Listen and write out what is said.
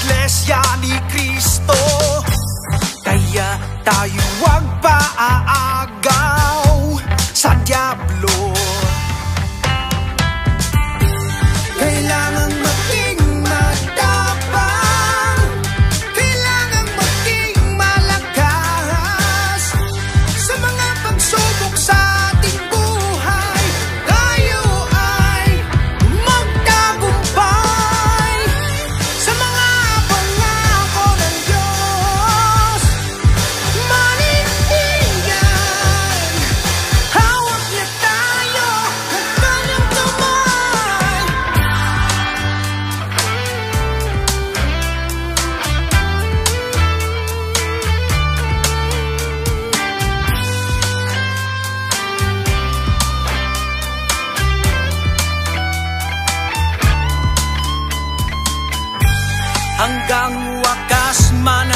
Iglesia ni Cristo. Kaya tayo wag paaagaw sa diablo. Kailangan maging matapang, kailangan maging malakas sa mga pagsubok sa ating buhay. Tayo ay magtagumpay sa mga pangako ng Diyos. Manindigan, hawak niya tayo ng kanyang kamay. Hanggang wakas man